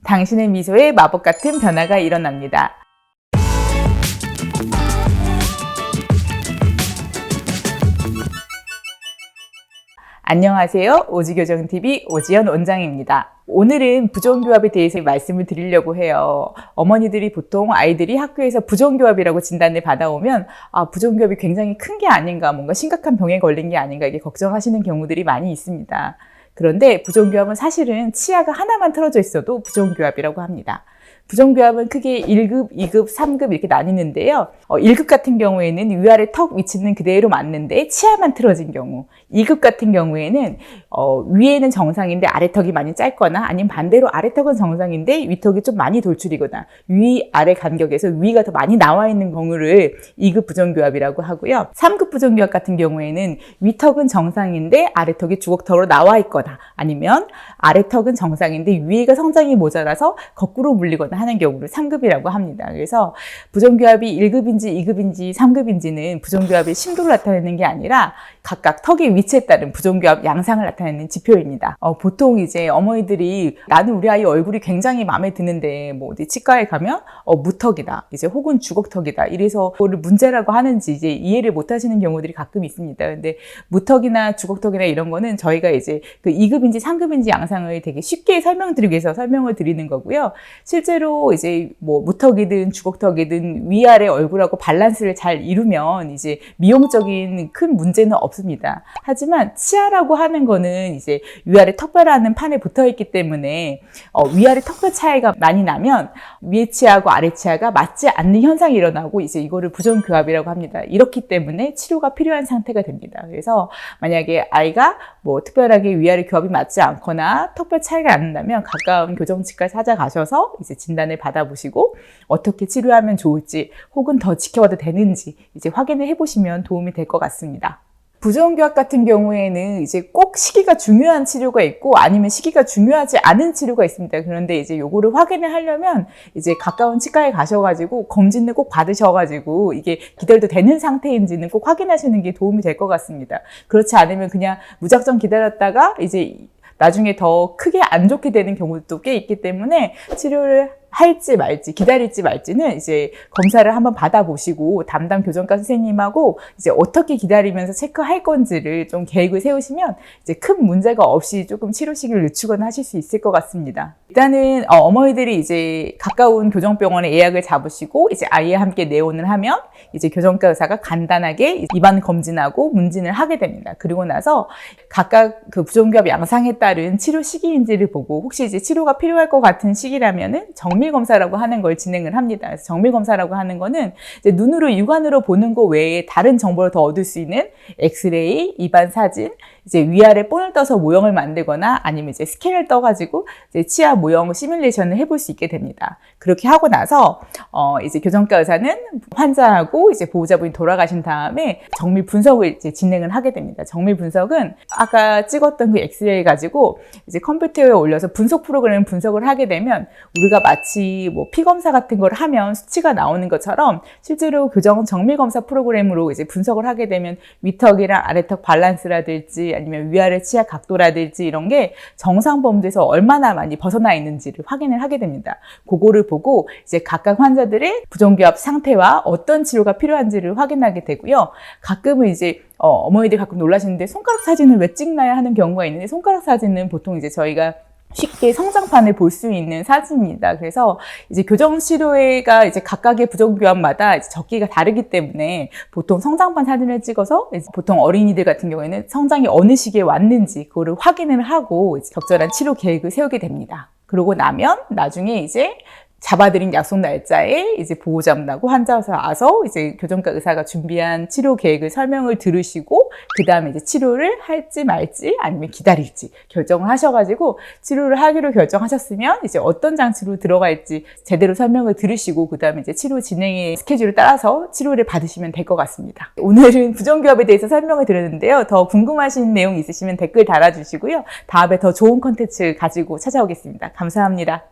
당신의 미소에 마법 같은 변화가 일어납니다. 안녕하세요. 오지교정TV 오지연 원장입니다. 오늘은 부종교합에 대해서 말씀을 드리려고 해요. 어머니들이 보통 아이들이 학교에서 부종교합이라고 진단을 받아오면 부종교합이 굉장히 큰 게 아닌가, 뭔가 심각한 병에 걸린 게 아닌가 이렇게 걱정하시는 경우들이 많이 있습니다. 그런데 부종교합은 사실은 치아가 하나만 틀어져 있어도 부종교합이라고 합니다. 부종교합은 크게 1급, 2급, 3급 이렇게 나뉘는데요. 1급 같은 경우에는 위아래 턱 위치는 그대로 맞는데 치아만 틀어진 경우, 2급 같은 경우에는 위에는 정상인데 아래턱이 많이 짧거나 아니면 반대로 아래턱은 정상인데 위턱이 좀 많이 돌출이거나 위아래 간격에서 위가 더 많이 나와 있는 경우를 2급 부종교합이라고 하고요. 3급 부종교합 같은 경우에는 위턱은 정상인데 아래턱이 주걱턱으로 나와 있거나 아니면 아래턱은 정상인데 위가 성장이 모자라서 거꾸로 물리거나 하는 경우를 3급이라고 합니다. 그래서 부종교합이 1급인지 2급인지 3급인지는 부종교합의 심도를 나타내는 게 아니라 각각 턱의 위치에 따른 부종교합 양상을 나타내는 지표입니다. 보통 이제 어머니들이 나는 우리 아이 얼굴이 굉장히 마음에 드는데 뭐 어디 치과에 가면 무턱이다, 이제 혹은 주걱턱이다, 이래서 그거를 문제라고 하는지 이제 이해를 못 하시는 경우들이 가끔 있습니다. 근데 무턱이나 주걱턱이나 이런 거는 저희가 이제 그 2급인지 3급인지 양상을 되게 쉽게 설명드리기 위해서 설명을 드리는 거고요. 실제로 이제 뭐 무턱이든 주걱턱이든 위아래 얼굴하고 밸런스를 잘 이루면 이제 미용적인 큰 문제는 없습니다. 하지만 치아라고 하는 거는 이제 위아래 턱뼈라는 판에 붙어 있기 때문에 위아래 턱뼈 차이가 많이 나면 위에 치아하고 아래 치아가 맞지 않는 현상이 일어나고 이제 이거를 부종교합이라고 합니다. 이렇기 때문에 치료가 필요한 상태가 됩니다. 그래서 만약에 아이가 뭐 특별하게 위아래 교합이 맞지 않거나 턱뼈 차이가 안 난다면 가까운 교정치과 찾아가셔서 이제 진단을 받아보시고 어떻게 치료하면 좋을지 혹은 더 지켜봐도 되는지 이제 확인을 해보시면 도움이 될 것 같습니다. 부종교합 같은 경우에는 이제 꼭 시기가 중요한 치료가 있고 아니면 시기가 중요하지 않은 치료가 있습니다. 그런데 이제 요거를 확인을 하려면 이제 가까운 치과에 가셔가지고 검진을 꼭 받으셔가지고 이게 기다려도 되는 상태인지는 꼭 확인하시는 게 도움이 될 것 같습니다. 그렇지 않으면 그냥 무작정 기다렸다가 이제 나중에 더 크게 안 좋게 되는 경우도 꽤 있기 때문에 치료를 할지 말지, 기다릴지 말지는 이제 검사를 한번 받아보시고 담당 교정과 선생님하고 이제 어떻게 기다리면서 체크할 건지를 좀 계획을 세우시면 이제 큰 문제가 없이 조금 치료 시기를 늦추거나 하실 수 있을 것 같습니다. 일단은 어머니들이 이제 가까운 교정병원에 예약을 잡으시고 이제 아이와 함께 내원을 하면 이제 교정과 의사가 간단하게 입안 검진하고 문진을 하게 됩니다. 그리고 나서 각각 그 부종교합 양상에 따른 치료 시기인지를 보고 혹시 이제 치료가 필요할 것 같은 시기라면은 정밀 검사라고 하는 걸 진행을 합니다. 그래서 정밀 검사라고 하는 거는 이제 눈으로 육안으로 보는 거 외에 다른 정보를 더 얻을 수 있는 엑스레이, 입안 사진, 이제 위아래 본을 떠서 모형을 만들거나 아니면 이제 스캔을 떠가지고 이제 치아 모형 시뮬레이션을 해볼 수 있게 됩니다. 그렇게 하고 나서 이제 교정과 의사는 환자하고 이제 보호자분이 돌아가신 다음에 정밀 분석을 이제 진행을 하게 됩니다. 정밀 분석은 아까 찍었던 그 엑스레이 가지고 이제 컴퓨터에 올려서 분석 프로그램 분석을 하게 되면 우리가 마치 뭐 피 검사 같은 걸 하면 수치가 나오는 것처럼 실제로 교정 정밀 검사 프로그램으로 이제 분석을 하게 되면 위턱이랑 아래턱 밸런스라든지 아니면 위아래 치아 각도라든지 이런 게 정상 범주에서 얼마나 많이 벗어나 있는지를 확인을 하게 됩니다. 그거를 보고 이제 각각 환자들의 부종교합 상태와 어떤 치료가 필요한지를 확인하게 되고요. 가끔은 이제 어머니들 가끔 놀라시는데 손가락 사진을 왜 찍나요 하는 경우가 있는데 손가락 사진은 보통 이제 저희가 쉽게 성장판을 볼 수 있는 사진입니다. 그래서 이제 교정치료가 이제 각각의 부종교합마다 이제 적기가 다르기 때문에 보통 성장판 사진을 찍어서 보통 어린이들 같은 경우에는 성장이 어느 시기에 왔는지 그거를 확인을 하고 이제 적절한 치료 계획을 세우게 됩니다. 그러고 나면 나중에 이제 잡아드린 약속 날짜에 이제 보호자분하고 환자가 와서 이제 교정과 의사가 준비한 치료 계획을 설명을 들으시고 그 다음에 이제 치료를 할지 말지 아니면 기다릴지 결정을 하셔가지고 치료를 하기로 결정하셨으면 이제 어떤 장치로 들어갈지 제대로 설명을 들으시고 그 다음에 이제 치료 진행의 스케줄을 따라서 치료를 받으시면 될 것 같습니다. 오늘은 부종교합에 대해서 설명을 드렸는데요. 더 궁금하신 내용 있으시면 댓글 달아주시고요. 다음에 더 좋은 콘텐츠 가지고 찾아오겠습니다. 감사합니다.